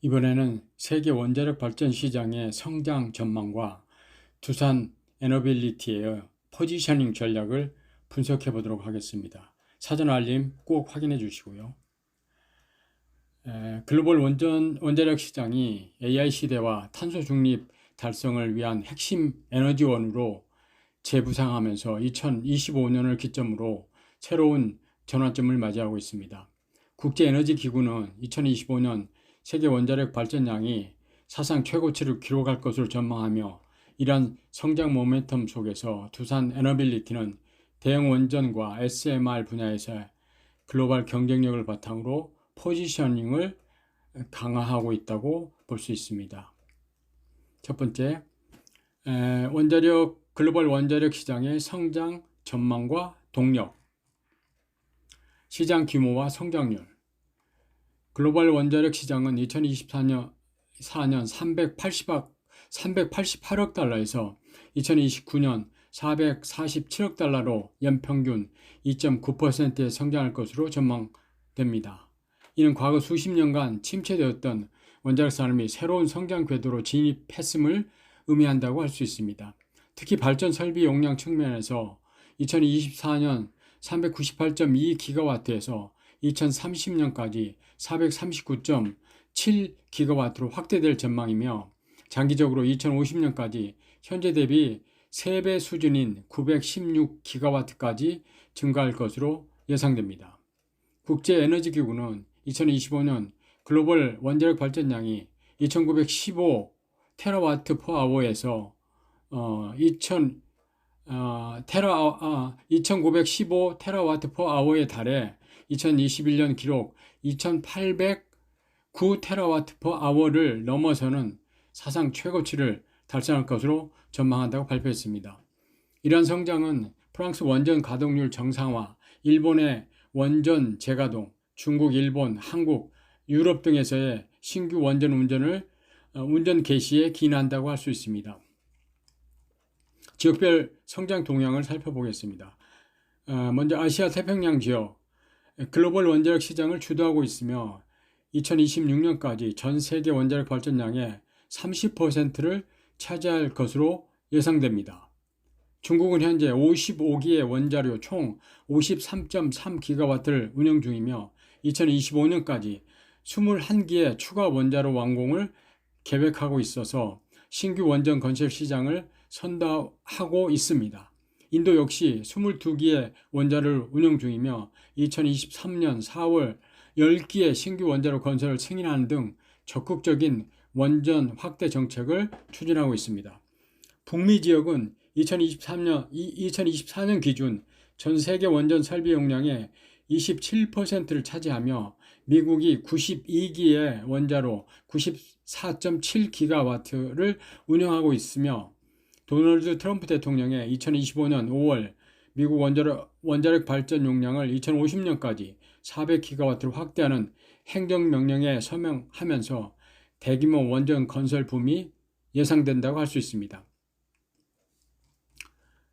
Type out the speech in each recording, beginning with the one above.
이번에는 세계 원자력 발전 시장의 성장 전망과 두산 에너빌리티의 포지셔닝 전략을 분석해 보도록 하겠습니다. 사전 알림 꼭 확인해 주시고요. 글로벌 원자력 시장이 AI 시대와 탄소 중립 달성을 위한 핵심 에너지원으로 재부상하면서 2025년을 기점으로 새로운 전환점을 맞이하고 있습니다. 국제에너지기구는 2025년 세계 원자력 발전량이 사상 최고치를 기록할 것으로 전망하며, 이러한 성장 모멘텀 속에서 두산 에너빌리티는 대형 원전과 SMR 분야에서 글로벌 경쟁력을 바탕으로 포지셔닝을 강화하고 있다고 볼 수 있습니다. 첫 번째, 글로벌 원자력 시장의 성장 전망과 동력, 시장 규모와 성장률. 글로벌 원자력 시장은 2024년 388억 달러에서 2029년 447억 달러로 연평균 2.9%의 성장할 것으로 전망됩니다. 이는 과거 수십 년간 침체되었던 원자력 산업이 새로운 성장 궤도로 진입했음을 의미한다고 할 수 있습니다. 특히 발전 설비 용량 측면에서 2024년 398.2기가와트에서 2030년까지 439.7기가와트로 확대될 전망이며, 장기적으로 2050년까지 현재 대비 3배 수준인 916기가와트까지 증가할 것으로 예상됩니다. 국제에너지기구는 2025년 글로벌 원자력 발전량이 2915 테라와트 퍼 아워에서 2915 테라와트 퍼 아워에 달해 2021년 기록 2809 테라와트 퍼 아워를 넘어서는 사상 최고치를 달성할 것으로 전망한다고 발표했습니다. 이러한 성장은 프랑스 원전 가동률 정상화, 일본의 원전 재가동, 중국, 일본, 한국, 유럽 등에서의 신규 원전 운전 개시에 기인한다고 할 수 있습니다. 지역별 성장 동향을 살펴보겠습니다. 먼저 아시아 태평양 지역, 글로벌 원자력 시장을 주도하고 있으며 2026년까지 전 세계 원자력 발전량의 30%를 차지할 것으로 예상됩니다. 중국은 현재 55기의 원자료 총 53.3기가와트를 운영 중이며 2025년까지 21기의 추가 원자로 완공을 계획하고 있어서 신규 원전 건설 시장을 선도하고 있습니다. 인도 역시 22기의 원자를 운영 중이며 2023년 4월 10기의 신규 원자로 건설을 승인하는 등 적극적인 원전 확대 정책을 추진하고 있습니다. 북미 지역은 2024년 기준 전 세계 원전 설비 용량의 27%를 차지하며 미국이 92기의 원자로 94.7기가와트를 운영하고 있으며, 도널드 트럼프 대통령의 2025년 5월 미국 원자력 발전 용량을 2050년까지 400기가와트로 확대하는 행정명령에 서명하면서 대규모 원전 건설 붐이 예상된다고 할 수 있습니다.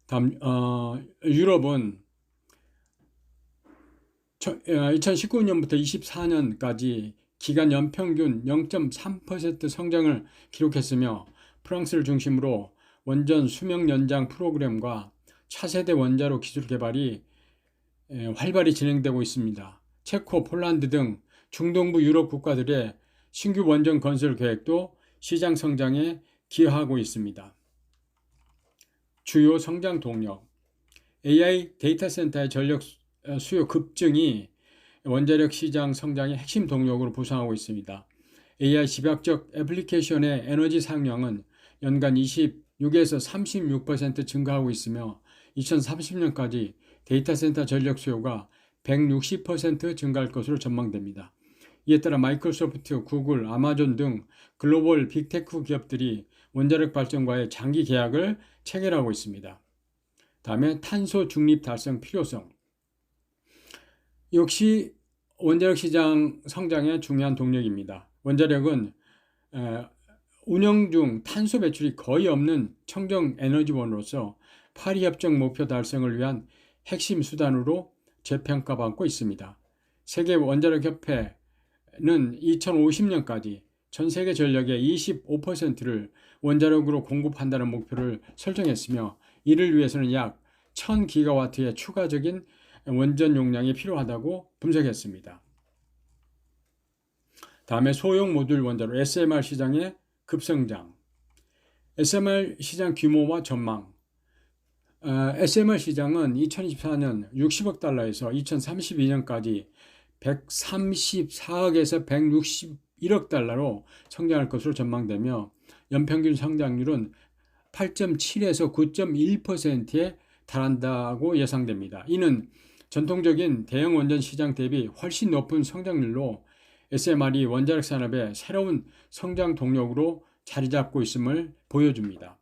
다음, 유럽은 2019년부터 24년까지 기간 연평균 0.3% 성장을 기록했으며, 프랑스를 중심으로 원전 수명 연장 프로그램과 차세대 원자로 기술 개발이 활발히 진행되고 있습니다. 체코, 폴란드 등 중동부 유럽 국가들의 신규 원전 건설 계획도 시장 성장에 기여하고 있습니다. 주요 성장 동력, AI 데이터 센터의 전력 수요 급증이 원자력 시장 성장의 핵심 동력으로 부상하고 있습니다. AI 집약적 애플리케이션의 에너지 사용량은 연간 26에서 36% 증가하고 있으며 2030년까지 데이터 센터 전력 수요가 160% 증가할 것으로 전망됩니다. 이에 따라 마이크로소프트, 구글, 아마존 등 글로벌 빅테크 기업들이 원자력 발전과의 장기 계약을 체결하고 있습니다. 다음에 탄소 중립 달성 필요성. 역시 원자력 시장 성장의 중요한 동력입니다. 원자력은 운영 중 탄소 배출이 거의 없는 청정 에너지원으로서 파리 협정 목표 달성을 위한 핵심 수단으로 재평가받고 있습니다. 세계 원자력 협회는 2050년까지 전 세계 전력의 25%를 원자력으로 공급한다는 목표를 설정했으며 이를 위해서는 약 1000기가와트의 추가적인 원전 용량이 필요하다고 분석했습니다. 다음에 소형 모듈 원자로 SMR 시장의 급성장. SMR 시장 규모와 전망. SMR 시장은 2024년 60억 달러에서 2032년까지 134억에서 161억 달러로 성장할 것으로 전망되며 연평균 성장률은 8.7에서 9.1%에 달한다고 예상됩니다. 이는 전통적인 대형 원전 시장 대비 훨씬 높은 성장률로 SMR이 원자력 산업의 새로운 성장 동력으로 자리 잡고 있음을 보여줍니다.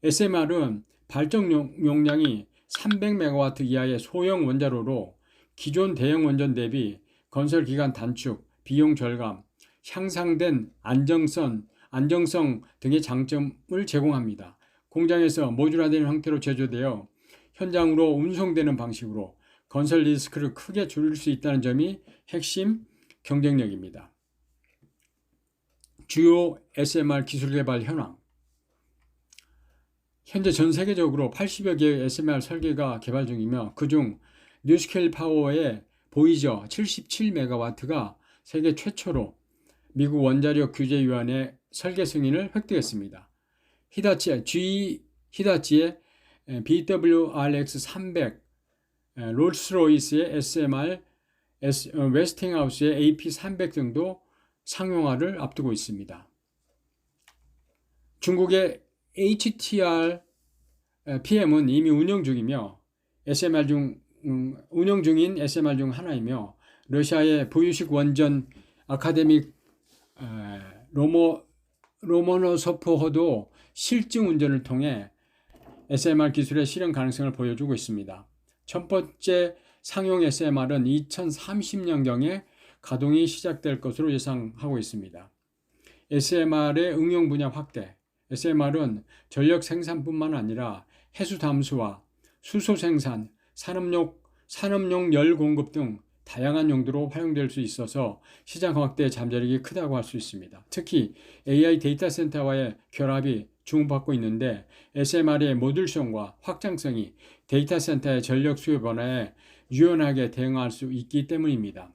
SMR은 발전 용량이 300MW 이하의 소형 원자로로 기존 대형 원전 대비 건설 기간 단축, 비용 절감, 향상된 안정성 등의 장점을 제공합니다. 공장에서 모듈화된 형태로 제조되어 현장으로 운송되는 방식으로 건설 리스크를 크게 줄일 수 있다는 점이 핵심 경쟁력입니다. 주요 SMR 기술 개발 현황. 현재 전 세계적으로 80여 개의 SMR 설계가 개발 중이며 그중 뉴스케일 파워의 보이저 77MW가 세계 최초로 미국 원자력 규제위원회 설계 승인을 획득했습니다. GE 히다치의 BWRX-300, 롤스로이스의 SMR, 웨스팅하우스의 AP300 등도 상용화를 앞두고 있습니다. 중국의 HTR PM은 이미 운영 중인 SMR 중 하나이며 러시아의 보유식 원전 아카데믹 로모노소프호도 실증 운전을 통해 SMR 기술의 실현 가능성을 보여주고 있습니다. 첫 번째 상용 SMR은 2030년경에 가동이 시작될 것으로 예상하고 있습니다. SMR의 응용 분야 확대. SMR은 전력 생산뿐만 아니라 해수 담수화, 수소 생산, 산업용 열 공급 등 다양한 용도로 활용될 수 있어서 시장 확대의 잠재력이 크다고 할 수 있습니다. 특히 AI 데이터 센터와의 결합이 주목받고 있는데 SMR의 모듈성과 확장성이 데이터 센터의 전력 수요 변화에 유연하게 대응할 수 있기 때문입니다.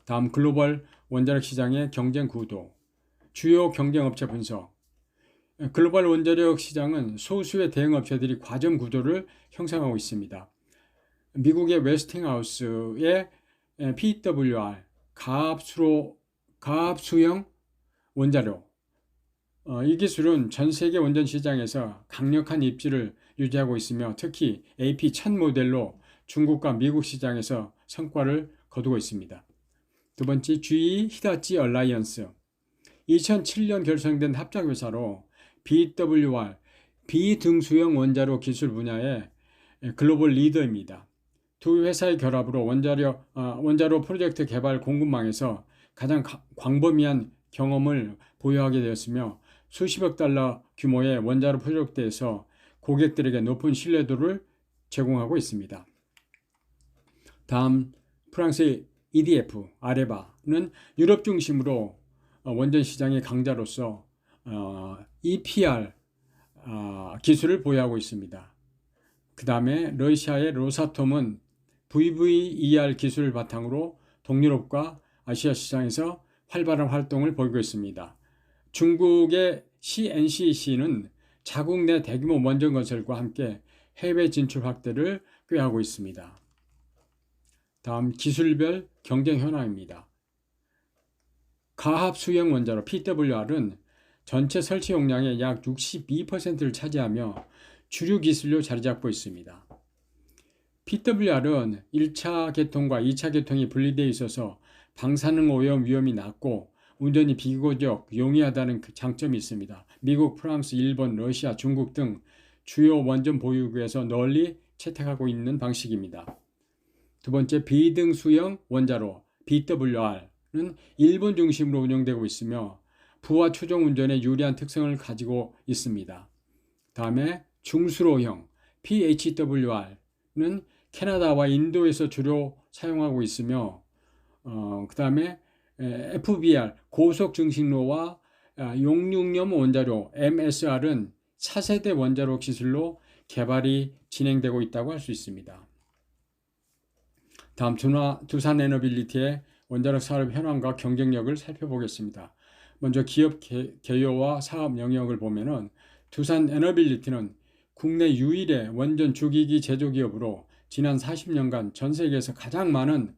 다음 글로벌 원자력 시장의 경쟁 구도. 주요 경쟁업체 분석. 글로벌 원자력 시장은 소수의 대형 업체들이 과점 구도를 형성하고 있습니다. 미국의 웨스팅하우스의 PWR, 가압수형 원자로. 이 기술은 전 세계 원전 시장에서 강력한 입지를 유지하고 있으며 특히 AP1000 모델로 중국과 미국 시장에서 성과를 거두고 있습니다. 두 번째, GE 히다치 얼라이언스. 2007년 결성된 합작회사로 BWR, 비등수형 원자로 기술 분야의 글로벌 리더입니다. 두 회사의 결합으로 원자로 프로젝트 개발 공급망에서 가장 광범위한 경험을 보유하게 되었으며 수십억 달러 규모의 원자로 프로젝트에서 고객들에게 높은 신뢰도를 제공하고 있습니다. 다음 프랑스의 EDF, 아레바는 유럽 중심으로 원전 시장의 강자로서 EPR 기술을 보유하고 있습니다. 그 다음에 러시아의 로사톰은 VVER 기술을 바탕으로 동유럽과 아시아 시장에서 활발한 활동을 벌이고 있습니다. 중국의 CNCC는 자국 내 대규모 원전 건설과 함께 해외 진출 확대를 꾀하고 있습니다. 다음 기술별 경쟁 현황입니다. 가압 수형 원자로 PWR은 전체 설치 용량의 약 62%를 차지하며 주류 기술로 자리 잡고 있습니다. PWR은 1차 계통과 2차 계통이 분리되어 있어서 방사능 오염 위험이 낮고 운전이 비교적 용이하다는 장점이 있습니다. 미국, 프랑스, 일본, 러시아, 중국 등 주요 원전 보유국에서 널리 채택하고 있는 방식입니다. 두 번째, 비등수형 원자로 BWR는 일본 중심으로 운영되고 있으며 부하 추종 운전에 유리한 특성을 가지고 있습니다. 다음에 중수로형 PHWR는 캐나다와 인도에서 주로 사용하고 있으며 그 다음에 FBR 고속 증식로와 용융염 원자료 MSR은 차세대 원자로 기술로 개발이 진행되고 있다고 할 수 있습니다. 다음 두산 에너빌리티의 원자력 사업 현황과 경쟁력을 살펴보겠습니다. 먼저 기업 개요와 사업 영역을 보면은 두산 에너빌리티는 국내 유일의 원전 주기기 제조기업으로 지난 40년간 전 세계에서 가장 많은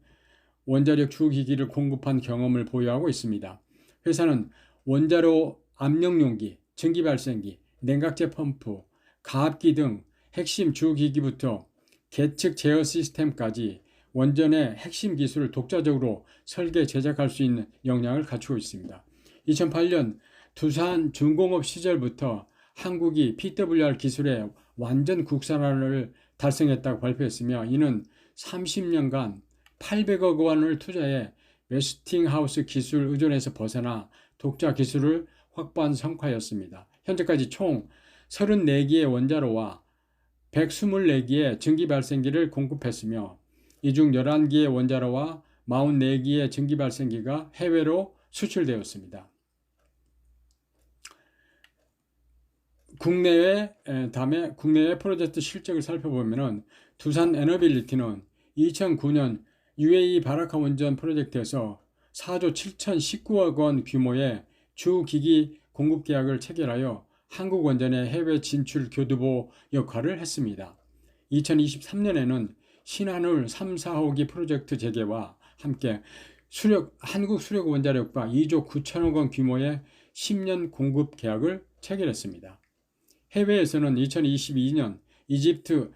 원자력 주기기를 공급한 경험을 보유하고 있습니다. 회사는 원자로 압력용기, 전기발생기, 냉각제 펌프, 가압기 등 핵심 주기기부터 계측 제어 시스템까지 원전의 핵심 기술을 독자적으로 설계, 제작할 수 있는 역량을 갖추고 있습니다. 2008년 두산 중공업 시절부터 한국이 PWR 기술의 완전 국산화를 달성했다고 발표했으며 이는 30년간 800억 원을 투자해 웨스팅하우스 기술 의존에서 벗어나 독자 기술을 확보한 성과였습니다. 현재까지 총 34기의 원자로와 124기의 전기발생기를 공급했으며 이 중 11기의 원자로와 44기의 전기발생기가 해외로 수출되었습니다. 다음에 국내외 프로젝트 실적을 살펴보면 두산 에너빌리티는 2009년 UAE 바라카 원전 프로젝트에서 4조 7,019억 원 규모의 주기기 공급 계약을 체결하여 한국 원전의 해외 진출 교두보 역할을 했습니다. 2023년에는 신한울 3, 4호기 프로젝트 재개와 함께 한국 수력 원자력과 2조 9천억 원 규모의 10년 공급 계약을 체결했습니다. 해외에서는 2022년 이집트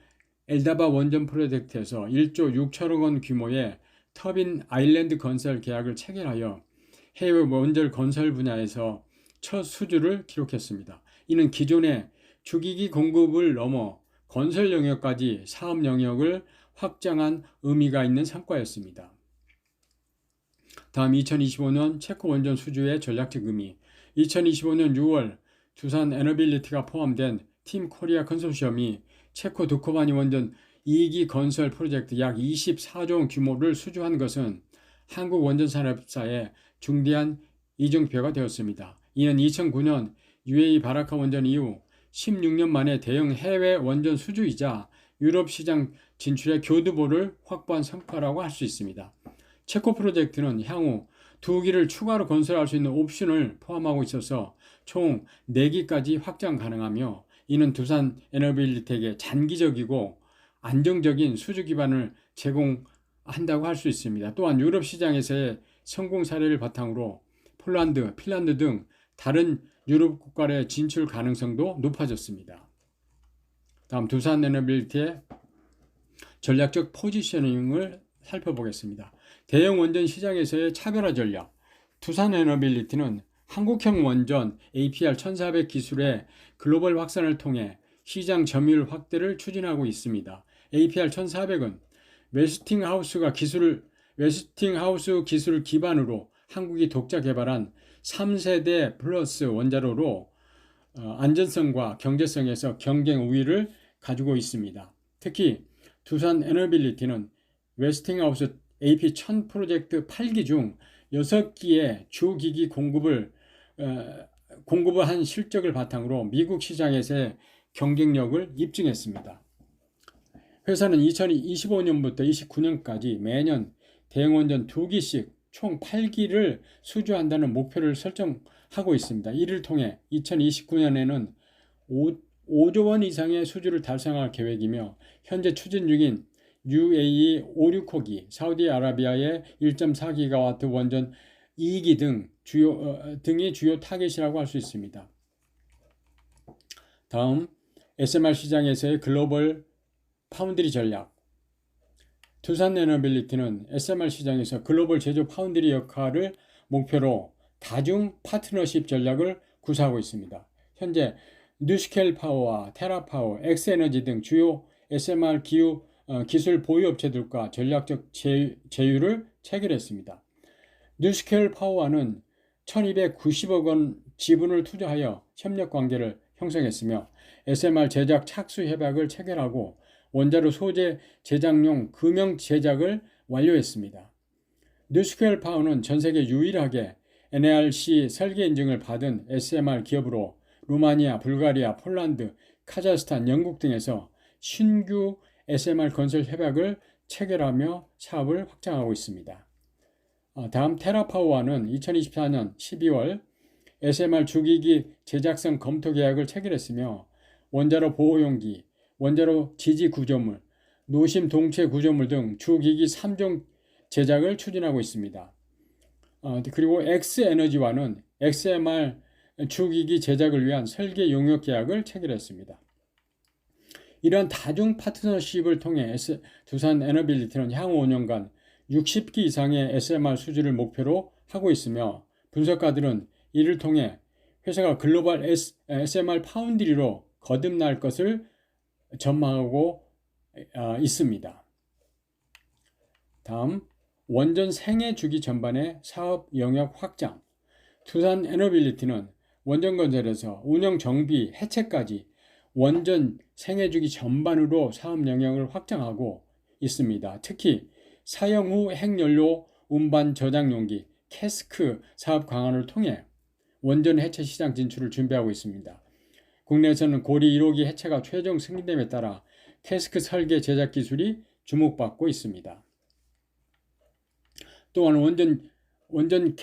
엘다바 원전 프로젝트에서 1조 6천억 원 규모의 터빈 아일랜드 건설 계약을 체결하여 해외 원전 건설 분야에서 첫 수주를 기록했습니다. 이는 기존의 주기기 공급을 넘어 건설 영역까지 사업 영역을 확장한 의미가 있는 성과였습니다. 다음 2025년 체코 원전 수주의 전략적 의미. 2025년 6월 두산 에너빌리티가 포함된 팀 코리아 컨소시엄이 체코 두코바니 원전 2기 건설 프로젝트 약 24조 원 규모를 수주한 것은 한국 원전산업사의 중대한 이정표가 되었습니다. 이는 2009년 UAE 바라카 원전 이후 16년 만에 대형 해외 원전 수주이자 유럽 시장 진출의 교두보를 확보한 성과라고 할 수 있습니다. 체코 프로젝트는 향후 2기를 추가로 건설할 수 있는 옵션을 포함하고 있어서 총 4기까지 확장 가능하며 이는 두산 에너빌리티에게 장기적이고 안정적인 수주 기반을 제공한다고 할 수 있습니다. 또한 유럽 시장에서의 성공 사례를 바탕으로 폴란드, 핀란드 등 다른 유럽 국가의 진출 가능성도 높아졌습니다. 다음 두산 에너빌리티의 전략적 포지셔닝을 살펴보겠습니다. 대형 원전 시장에서의 차별화 전략. 두산 에너빌리티는 한국형 원전 APR 1400 기술의 글로벌 확산을 통해 시장 점유율 확대를 추진하고 있습니다. APR 1400은 웨스팅하우스 기술을 기반으로 한국이 독자 개발한 3세대 플러스 원자로로 안전성과 경제성에서 경쟁 우위를 가지고 있습니다. 특히 두산 에너빌리티는 웨스팅하우스 AP1000 프로젝트 8기 중 6기의 주기기 공급을 한 실적을 바탕으로 미국 시장에서의 경쟁력을 입증했습니다. 회사는 2025년부터 29년까지 매년 대형원전 2기씩 총 8기를 수주한다는 목표를 설정하고 있습니다. 이를 통해 2029년에는 5조 원 이상의 수주를 달성할 계획이며 현재 추진 중인 UAE 5,6호기, 사우디아라비아의 1.4기가와트 원전 2기 등이 주요 타겟이라고 할 수 있습니다. 다음 SMR 시장에서의 글로벌 파운드리 전략. 두산 에너빌리티는 SMR 시장에서 글로벌 제조 파운드리 역할을 목표로 다중 파트너십 전략을 구사하고 있습니다. 현재 뉴스케일 파워와 테라파워, 엑스에너지 등 주요 SMR 기술 보유 업체들과 전략적 제휴를 체결했습니다. 뉴스케일 파워와는 1290억 원 지분을 투자하여 협력 관계를 형성했으며 SMR 제작 착수 협약을 체결하고 원자로 소재 제작용 금형 제작을 완료했습니다. 뉴스퀘어 파워는 전 세계 유일하게 NARC 설계 인증을 받은 SMR 기업으로 루마니아, 불가리아, 폴란드, 카자흐스탄, 영국 등에서 신규 SMR 건설 협약을 체결하며 사업을 확장하고 있습니다. 다음 테라파워와는 2024년 12월 SMR 주기기 제작성 검토 계약을 체결했으며 원자로 보호용기, 원자로 지지 구조물, 노심 동체 구조물 등 주기기 3종 제작을 추진하고 있습니다. 그리고 X에너지와는 XMR 주기기 제작을 위한 설계 용역 계약을 체결했습니다. 이러한 다중 파트너십을 통해 두산 에너빌리티는 향후 5년간 60기 이상의 SMR 수주를 목표로 하고 있으며 분석가들은 이를 통해 회사가 글로벌 SMR 파운드리로 거듭날 것을 전망하고 있습니다. 다음, 원전 생애 주기 전반의 사업 영역 확장. 두산 에너빌리티는 원전 건설에서 운영 정비, 해체까지 원전 생애 주기 전반으로 사업 영역을 확장하고 있습니다. 특히 사용 후 핵연료 운반 저장 용기 캐스크 사업 강화를 통해 원전 해체 시장 진출을 준비하고 있습니다. 국내에서는 고리 1호기 해체가 최종 승인됨에 따라 캐스크 설계 제작 기술이 주목받고 있습니다. 또한 원전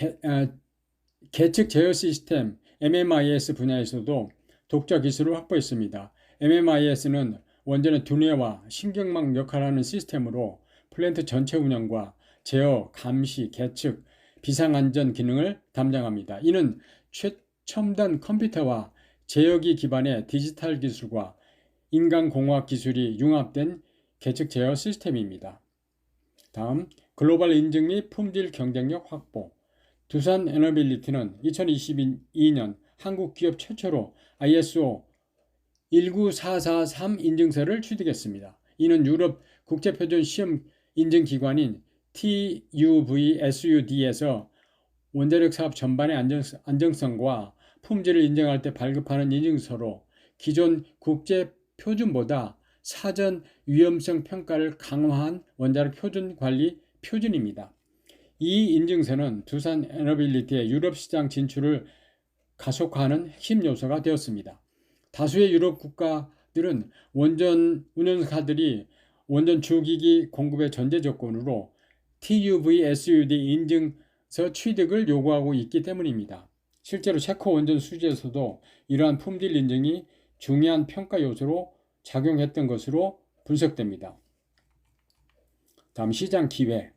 계측 제어 시스템 MMIS 분야에서도 독자 기술을 확보했습니다. MMIS는 원전의 두뇌와 신경망 역할을 하는 시스템으로 플랜트 전체 운영과 제어, 감시, 계측, 비상안전 기능을 담당합니다. 이는 최첨단 컴퓨터와 제어기 기반의 디지털 기술과 인간공학 기술이 융합된 계측 제어 시스템입니다. 다음, 글로벌 인증 및 품질 경쟁력 확보. 두산 에너빌리티는 2022년 한국 기업 최초로 ISO 19443 인증서를 취득했습니다. 이는 유럽 국제표준 시험 인증기관인 TÜVSUD에서 원자력 사업 전반의 안정성과 품질을 인정할 때 발급하는 인증서로 기존 국제 표준보다 사전 위험성 평가를 강화한 원자력 표준 관리 표준입니다. 이 인증서는 두산 에너빌리티의 유럽 시장 진출을 가속화하는 핵심 요소가 되었습니다. 다수의 유럽 국가들은 원전 운영사들이 원전 주기기 공급의 전제 조건으로 TÜVSUD 인증서 취득을 요구하고 있기 때문입니다. 실제로 체코 원전 수주에서도 이러한 품질 인증이 중요한 평가 요소로 작용했던 것으로 분석됩니다. 다음, 시장 기회.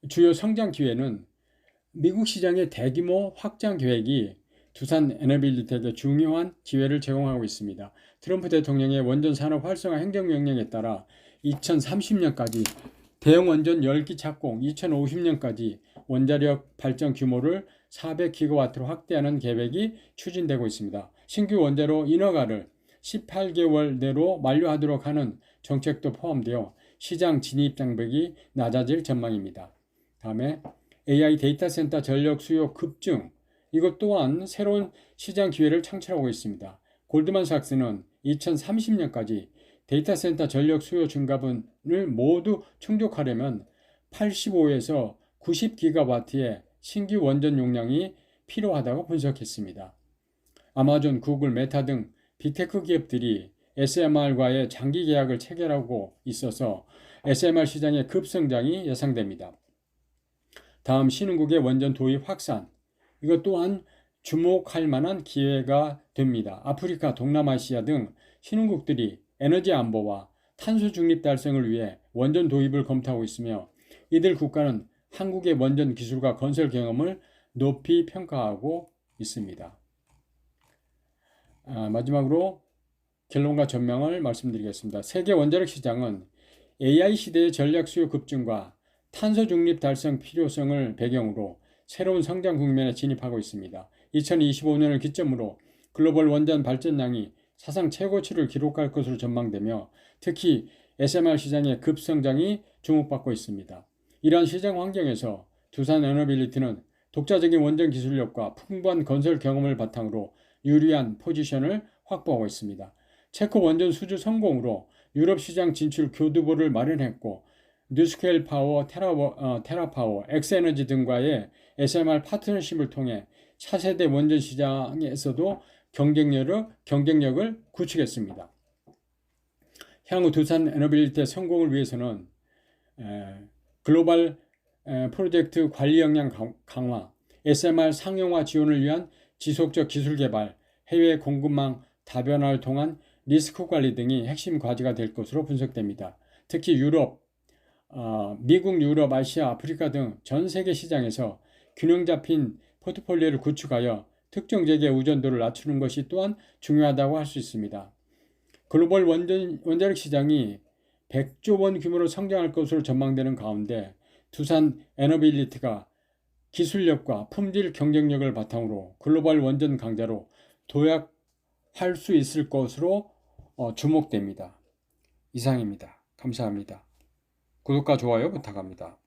주요 성장 기회는 미국 시장의 대규모 확장 계획이 두산 에너빌리티에게 중요한 기회를 제공하고 있습니다. 트럼프 대통령의 원전 산업 활성화 행정명령에 따라 2030년까지 대형 원전 10기 착공, 2050년까지 원자력 발전 규모를 400기가와트로 확대하는 계획이 추진되고 있습니다. 신규 원자로 인허가를 18개월 내로 만료하도록 하는 정책도 포함되어 시장 진입 장벽이 낮아질 전망입니다. 다음에 AI 데이터 센터 전력 수요 급증. 이것 또한 새로운 시장 기회를 창출하고 있습니다. 골드만삭스는 2030년까지 데이터 센터 전력 수요 증가분을 모두 충족하려면 85에서 90기가와트의 신규 원전 용량이 필요하다고 분석했습니다. 아마존, 구글, 메타 등 빅테크 기업들이 SMR과의 장기 계약을 체결하고 있어서 SMR 시장의 급성장이 예상됩니다. 다음, 신흥국의 원전 도입 확산. 이것 또한 주목할 만한 기회가 됩니다. 아프리카, 동남아시아 등 신흥국들이 에너지 안보와 탄소 중립 달성을 위해 원전 도입을 검토하고 있으며 이들 국가는 한국의 원전 기술과 건설 경험을 높이 평가하고 있습니다. 마지막으로 결론과 전망을 말씀드리겠습니다. 세계 원자력 시장은 AI 시대의 전략 수요 급증과 탄소 중립 달성 필요성을 배경으로 새로운 성장 국면에 진입하고 있습니다. 2025년을 기점으로 글로벌 원전 발전량이 사상 최고치를 기록할 것으로 전망되며 특히 SMR 시장의 급성장이 주목받고 있습니다. 이러한 시장 환경에서 두산 에너빌리티는 독자적인 원전 기술력과 풍부한 건설 경험을 바탕으로 유리한 포지션을 확보하고 있습니다. 체코 원전 수주 성공으로 유럽 시장 진출 교두보를 마련했고 뉴스케일 파워, 테라파워, 엑스에너지 등과의 SMR 파트너십을 통해 차세대 원전 시장에서도 경쟁력을 구축했습니다. 향후 두산 에너빌리티의 성공을 위해서는 글로벌 프로젝트 관리 역량 강화, SMR 상용화 지원을 위한 지속적 기술 개발, 해외 공급망 다변화를 통한 리스크 관리 등이 핵심 과제가 될 것으로 분석됩니다. 특히 미국, 유럽, 아시아, 아프리카 등 전 세계 시장에서 균형 잡힌 포트폴리오를 구축하여 특정 지역의 의존도를 낮추는 것이 또한 중요하다고 할 수 있습니다. 글로벌 원자력 시장이 100조 원 규모로 성장할 것으로 전망되는 가운데 두산 에너빌리티가 기술력과 품질 경쟁력을 바탕으로 글로벌 원전 강자로 도약할 수 있을 것으로 주목됩니다. 이상입니다. 감사합니다. 구독과 좋아요 부탁합니다.